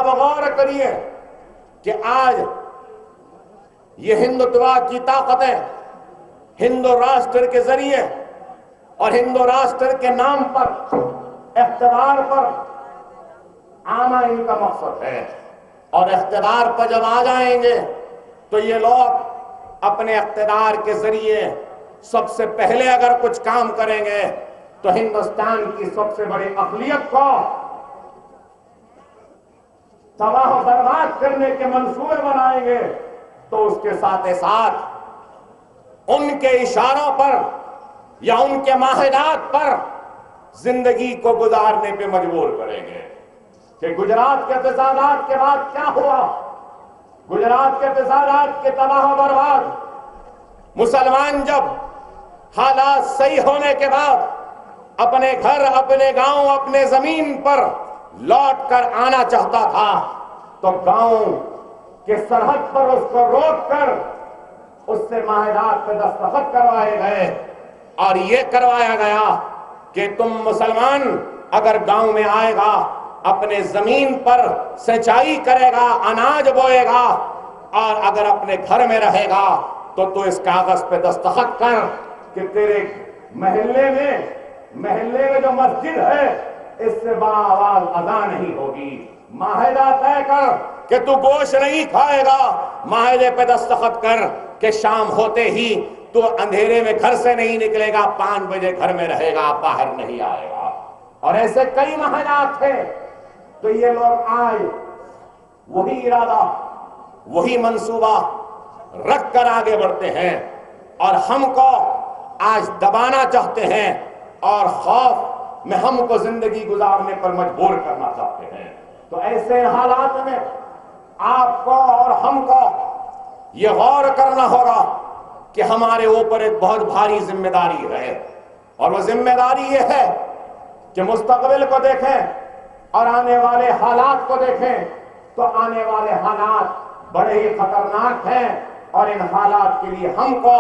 अब गौर करिए कि आज ये हिंदुत्व की ताकतें हिंदू राष्ट्र के जरिए और हिंदू राष्ट्र के नाम पर इख्तिदार पर आना इनका मकसद है। और इख्तिदार पर जब आ जाएंगे तो ये लोग अपने इख्तिदार के जरिए सबसे पहले अगर कुछ काम करेंगे तो हिंदुस्तान की सबसे बड़ी अक़लियत को तबाह बर्बाद करने के मंसूबे बनाएंगे। तो उसके साथ साथ उनके इशारों पर या उनके माहिदात पर जिंदगी को गुजारने पे मजबूर करेंगे। कि गुजरात के फसादात के बाद क्या हुआ, गुजरात के फसादात के तबाह बर्बाद, मुसलमान जब हालात सही होने के बाद अपने घर, अपने गांव, अपने जमीन पर लौट कर आना चाहता था तो गांव के सरहद पर उसको रोककर उससे माहिदात पे दस्तखत करवाए गए और ये करवाया गया कि तुम मुसलमान अगर गांव में आएगा, अपने जमीन पर सिंचाई करेगा, अनाज बोएगा और अगर अपने घर में रहेगा तो तू इस कागज पे दस्तखत कर कि तेरे महल्ले में जो मस्जिद है इससे बड़ा आवाज अदा नहीं होगी। माहिदा तय कर कि तू गोश्त नहीं खाएगा, माहिदे पे दस्तखत कर कि शाम होते ही तू अंधेरे में घर से नहीं निकलेगा, 5 बजे घर में रहेगा, बाहर नहीं आएगा। और ऐसे कई माहिदात थे। तो ये लोग आए, वही इरादा, वही मंसूबा रख कर आगे बढ़ते हैं और हमको आज दबाना चाहते हैं और खौफ में हमको जिंदगी गुजारने पर मजबूर करना चाहते हैं। तो ऐसे हालात में आपको और हमको ये गौर करना होगा कि हमारे ऊपर एक बहुत भारी जिम्मेदारी है। और वो जिम्मेदारी ये है कि मुस्तकबिल को देखें और आने वाले हालात को देखें तो आने वाले हालात बड़े ही खतरनाक हैं और इन हालात के लिए हमको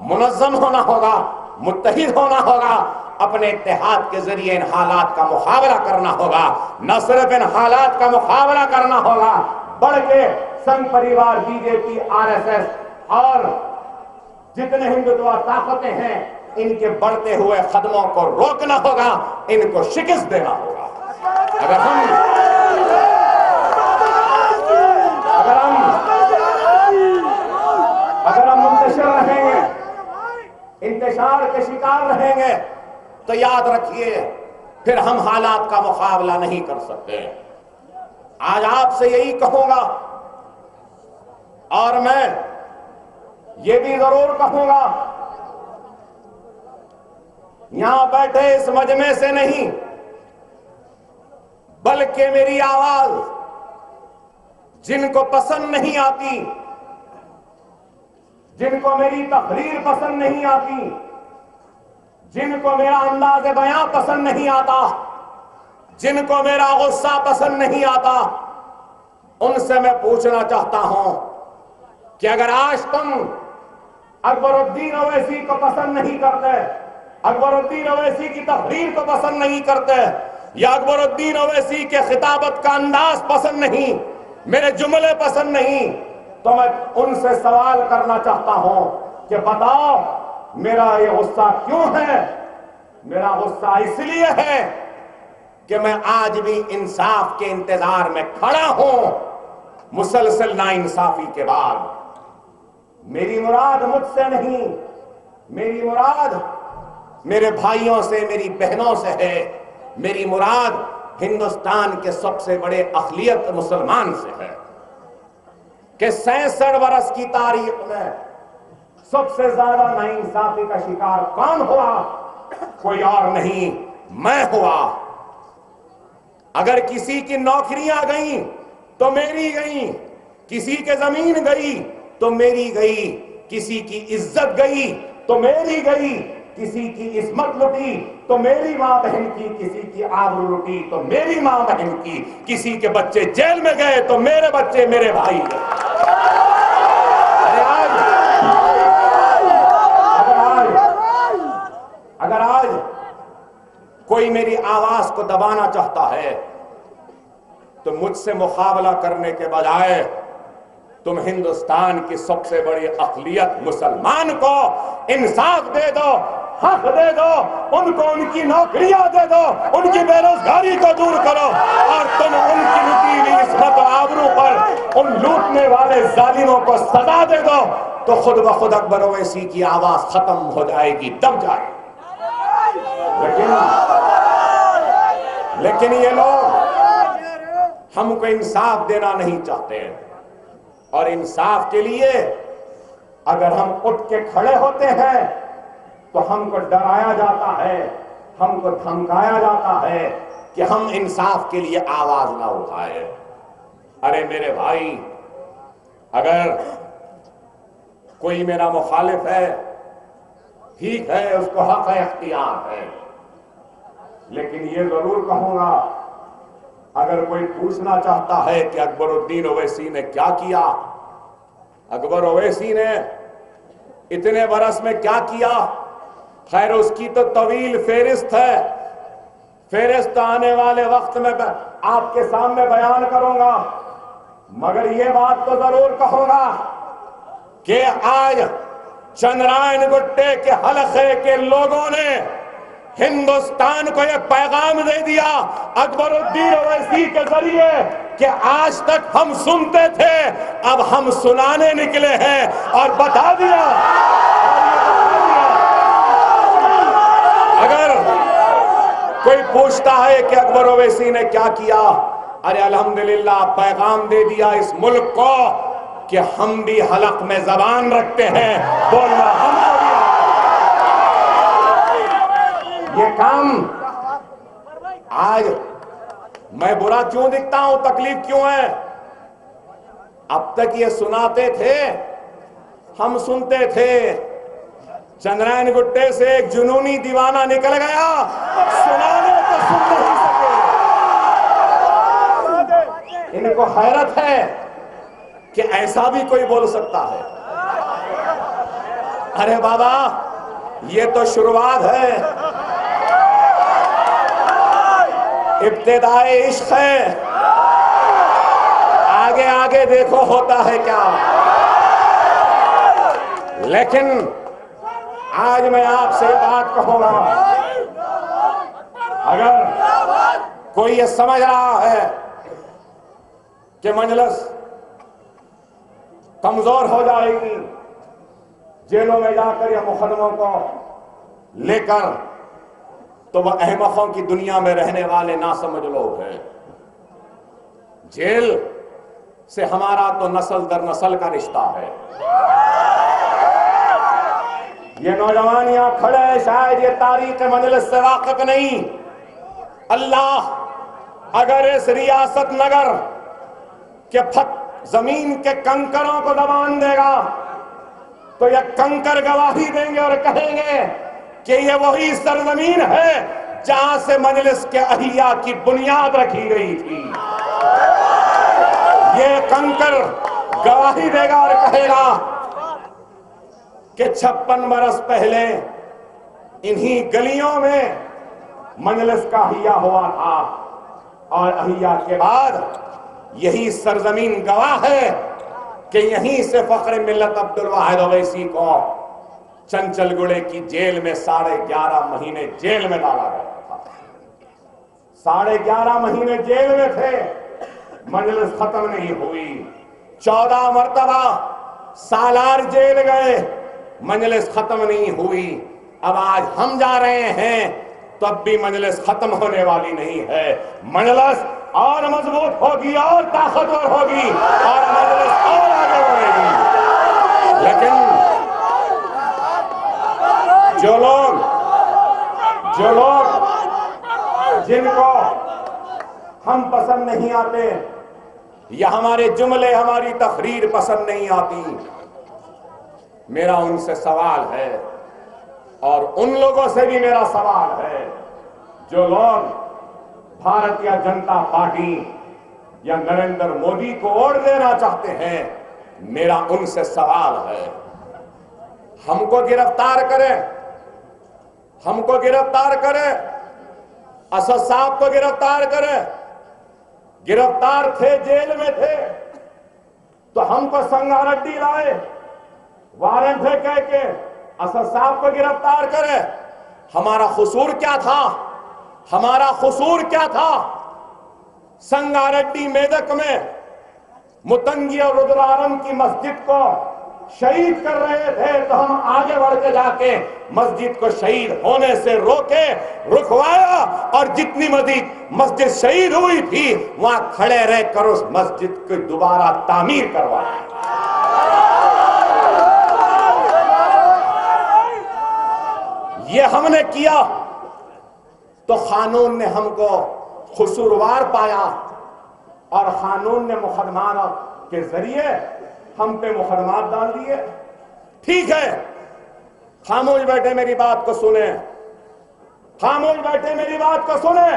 मुनज़्ज़म होना होगा, मुत्तहिद होना होगा, अपने इत्तेहाद के जरिए इन हालात का मुकाबला करना होगा। न सिर्फ इन हालात का मुकाबला करना होगा, बढ़ के संघ परिवार, बीजेपी, आरएसएस और जितने हिंदुत्व ताकतें हैं इनके बढ़ते हुए कदमों को रोकना होगा, इनको शिकस्त देना होगा। अगर हम मुंतशिर रहेंगे, इंतशार के शिकार रहेंगे तो याद रखिए फिर हम हालात का मुकाबला नहीं कर सकते। आज आपसे यही कहूंगा और मैं ये भी जरूर कहूंगा, यहां बैठे इस मजमे से नहीं बल्कि मेरी आवाज जिनको पसंद नहीं आती, जिनको मेरी तकरीर पसंद नहीं आती, जिनको मेरा अंदाज बयां पसंद नहीं आता, जिनको मेरा गुस्सा पसंद नहीं आता, उनसे मैं पूछना चाहता हूं कि अगर आज तुम अकबरुद्दीन ओवैसी को पसंद नहीं करते, अकबरुद्दीन ओवैसी की तकरीर को पसंद नहीं करते या अकबरुद्दीन ओवैसी के खिताबत का अंदाज पसंद नहीं, मेरे जुमले पसंद नहीं, तो मैं उनसे सवाल करना चाहता हूं कि बताओ मेरा ये गुस्सा क्यों है? मेरा गुस्सा इसलिए है कि मैं आज भी इंसाफ के इंतजार में खड़ा हूं। मुसलसल नाइंसाफी के बाद मेरी मुराद मुझसे नहीं, मेरी मुराद मेरे भाइयों से, मेरी बहनों से है। मेरी मुराद हिंदुस्तान के सबसे बड़े अक़लियत मुसलमान से है कि 66 बरस की तारीख में सबसे ज्यादा नाइंसाफी का शिकार कौन हुआ? कोई और नहीं, मैं हुआ। अगर किसी की नौकरियां गई तो मेरी गई, किसी के जमीन गई तो मेरी गई, किसी की इज्जत गई तो मेरी गई, किसी की इस्मत लुटी तो मेरी मां बहन की, किसी की आबरू लुटी तो मेरी मां बहन की, किसी के बच्चे जेल में गए तो मेरे बच्चे, मेरे भाई गए। अगर आज कोई मेरी आवाज को दबाना चाहता है तो मुझसे मुकाबला करने के बजाय तुम हिंदुस्तान की सबसे बड़ी अक़लियत मुसलमान को इंसाफ दे दो, हक दे दो, उनको उनकी नौकरियां दे दो, उनकी बेरोजगारी को दूर करो और तुम उनकी लुटी हुई इस्मत और आबरू पर उन लूटने वाले जालिमों को सजा दे दो, तो खुद ब खुद अकबर ओवैसी की आवाज खत्म हो जाएगी, दब जाएगी। लेकिन ये लोग हमको इंसाफ देना नहीं चाहते हैं, और इंसाफ के लिए अगर हम उठ के खड़े होते हैं तो हमको डराया जाता है, हमको धमकाया जाता है कि हम इंसाफ के लिए आवाज ना उठाए। अरे मेरे भाई, अगर कोई मेरा मुखालिफ है, ठीक है, उसको हक है, इख्तियार है, लेकिन ये जरूर कहूंगा, अगर कोई पूछना चाहता है कि अकबरुद्दीन ओवैसी ने क्या किया, अकबर ओवैसी ने इतने बरस में क्या किया, खैर उसकी तो तवील फेरिस्त है, फेरिस्त आने वाले वक्त में आपके सामने बयान करूंगा, मगर ये बात तो जरूर कहूंगा कि आज चंद्रायन गुट्टे के हलके के लोगों ने हिंदुस्तान को यह पैगाम दे दिया अकबरुद्दीन ओवैसी के जरिए कि आज तक हम सुनते थे, अब हम सुनाने निकले हैं, और बता दिया। अगर कोई पूछता है कि अकबर ओवैसी ने क्या किया, अरे अल्हम्दुलिल्लाह पैगाम दे दिया इस मुल्क को कि हम भी हलक में जबान रखते हैं, बोलना हमको भी। ये काम आज मैं बुरा क्यों दिखता हूं, तकलीफ क्यों है? अब तक ये सुनाते थे, हम सुनते थे, चंद्रायन गुट्टे से एक जुनूनी दीवाना निकल गया, सुनाने तो सुन नहीं सके। इनको हैरत है कि ऐसा भी कोई बोल सकता है। अरे बाबा, ये तो शुरुआत है, इब्तिदाए इश्क है, आगे आगे देखो होता है क्या। लेकिन आज मैं आपसे बात कहूंगा, अगर कोई ये समझ रहा है कि मजलिस कमजोर हो जाएगी, जेलों में जाकर या मुकदमों को लेकर, तो वह अहमकों की दुनिया में रहने वाले नासमझ लोग हैं। जेल से हमारा तो नस्ल दर नस्ल का रिश्ता है। ये नौजवान यहां खड़े हैं, शायद ये तारीख मजलिस से वाकिफ नहीं। अल्लाह अगर इस रियासत नगर के जमीन के कंकरों को दबान देगा, तो ये कंकर गवाही देंगे और कहेंगे कि ये वही सरजमीन है जहां से मजलिस के अहिया की बुनियाद रखी गई थी। ये कंकर गवाही देगा और कहेगा कि 56 बरस पहले इन्हीं गलियों में मजलिस का अहिया हुआ था, और अहिया के बाद यही सरजमीन गवाह है कि यहीं से फख्र मिल्लत अब्दुल वाहिद ओवैसी को चंचलगुड़े की जेल में 11.5 महीने जेल में डाला गया था। 11.5 महीने जेल में थे, मजलिस खत्म नहीं हुई। 14 मरतबा सालार जेल गए, मजलिस खत्म नहीं हुई। अब आज हम जा रहे हैं, तब भी मजलिस खत्म होने वाली नहीं है। मजलिस और मजबूत होगी और ताकतवर होगी और मजलिस और आगे बढ़ेगी। लेकिन जो लोग जिनको हम पसंद नहीं आते, या हमारे जुमले, हमारी तकरीर पसंद नहीं आती, मेरा उनसे सवाल है, और उन लोगों से भी मेरा सवाल है जो लोग भारतीय जनता पार्टी या नरेंद्र मोदी को ओढ़ देना चाहते हैं। मेरा उनसे सवाल है, हमको गिरफ्तार करें, हमको गिरफ्तार करें, असद साहब को गिरफ्तार करें, गिरफ्तार थे, जेल में थे, तो हमको संगारेड्डी लाए, वारंट है कह के असद साहब को गिरफ्तार करे। हमारा कसूर क्या था? हमारा कसूर क्या था? संगारेड्डी मेदक में मुतंगी और रुद्रारम की मस्जिद को शहीद कर रहे थे, तो हम आगे बढ़ के जाके मस्जिद को शहीद होने से रोके, रुकवाया, और जितनी मस्जिद शहीद हुई थी वहां खड़े रहकर उस मस्जिद को दोबारा तामीर करवाया। ये हमने किया तो कानून ने हमको कसूरवार पाया और कानून ने मुकदमा के जरिए हम पे मुकदमा डाल दिए। ठीक है, खामोश बैठे मेरी बात को सुने, खामोश बैठे मेरी बात को सुने।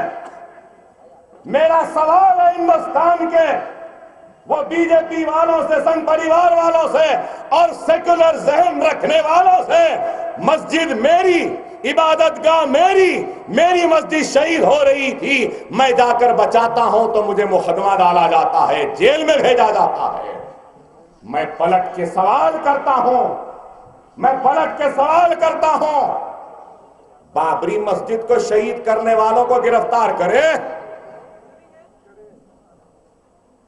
मेरा सवाल है हिंदुस्तान के वो बीजेपी वालों से, संघ परिवार वालों से और सेकुलर जहन रखने वालों से, मस्जिद मेरी, इबादतगाह मेरी मस्जिद शहीद हो रही थी, मैं जाकर बचाता हूं तो मुझे मुकदमा डाला जाता है, जेल में भेजा जाता है। मैं पलट के सवाल करता हूं, मैं पलट के सवाल करता हूं, बाबरी मस्जिद को शहीद करने वालों को गिरफ्तार करे,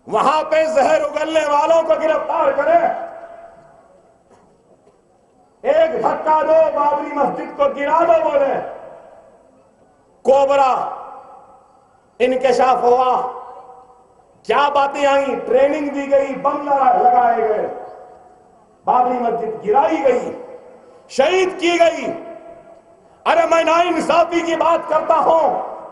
वहां पे जहर उगलने वालों को गिरफ्तार करे, एक धक्का दो, बाबरी मस्जिद को गिरा दो बोले, कोबरा इंकशाफ हुआ, क्या बातें आई, ट्रेनिंग दी गई, बम लगाए गए, बाबरी मस्जिद गिराई गई, शहीद की गई। अरे मैं नाइंसाफी की बात करता हूं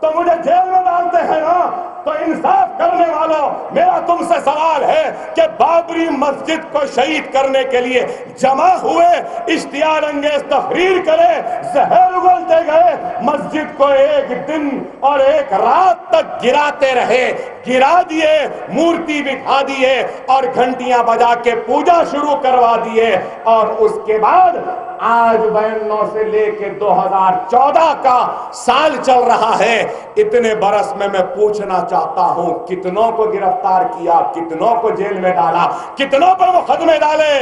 तो मुझे जेल में डालते हैं ना, तो इंसाफ करने वालों, मेरा तुमसे सवाल है कि बाबरी मस्जिद को शहीद करने के लिए जमा हुए, इश्तिहार अंगेज तकरीर करे, जहर उगलते गए, मस्जिद को एक दिन और एक रात तक गिराते रहे, गिरा दिए, मूर्ति बिठा दिए और घंटियां बजा के पूजा शुरू करवा दिए, और उसके बाद आज 92 से लेके 2014 का साल चल रहा है। इतने बरस में मैं पूछना चाहता हूं, कितनों को गिरफ्तार किया, कितनों को जेल में डाला, कितनों पर मुकदमे डाले?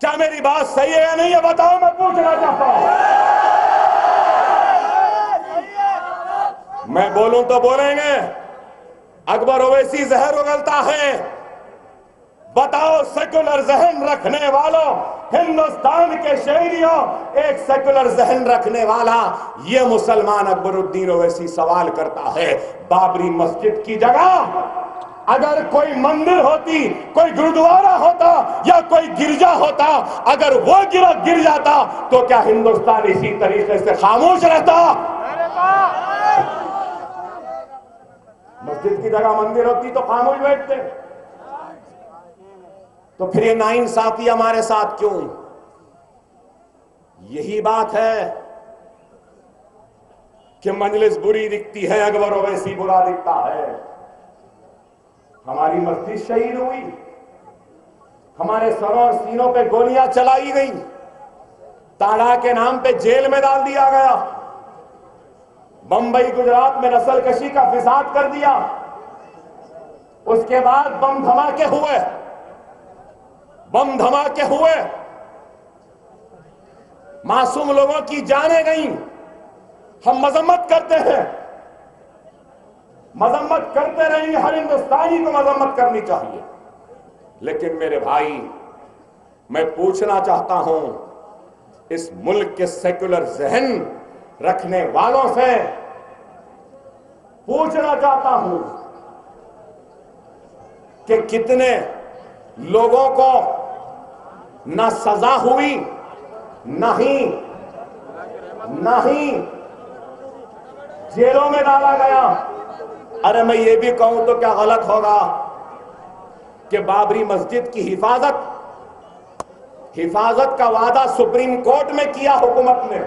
क्या मेरी बात सही है या नहीं है बताओ, मैं पूछना चाहता हूं। मैं बोलूं तो बोलेंगे अकबर ओवैसी जहर उगलता है। बताओ सेकुलर जहन रखने वालों, हिंदुस्तान के शहरियों, एक सेकुलर जहन रखने वाला ये मुसलमान अकबरुद्दीन ओवैसी सवाल करता है, बाबरी मस्जिद की जगह अगर कोई मंदिर होती, कोई गुरुद्वारा होता या कोई गिरजा होता, अगर वो गिर जाता तो क्या हिंदुस्तान इसी तरीके से खामोश रहता? मस्जिद की जगह मंदिर होती तो खामोश बैठते। तो फिर ये नाइंसाफी हमारे साथ क्यों? यही बात है कि मजलिस बुरी दिखती है, अकबर ओवैसी बुरा दिखता है। हमारी मस्जिद शहीद हुई, हमारे सरों और सीनों पे गोलियां चलाई गई, ताड़ा के नाम पे जेल में डाल दिया गया, बंबई गुजरात में नस्लकशी का फिसाद कर दिया, उसके बाद बम धमाके हुए, बम धमाके हुए, मासूम लोगों की जानें गई। हम मजम्मत करते हैं, मजम्मत करते रहेंगे, हर हिंदुस्तानी को मजम्मत करनी चाहिए। लेकिन मेरे भाई, मैं पूछना चाहता हूं इस मुल्क के सेकुलर जहन रखने वालों से, पूछना चाहता हूं कि कितने लोगों को ना सजा हुई, नहीं जेलों में डाला गया। अरे मैं ये भी कहूं तो क्या गलत होगा कि बाबरी मस्जिद की हिफाजत का वादा सुप्रीम कोर्ट में किया हुकूमत ने,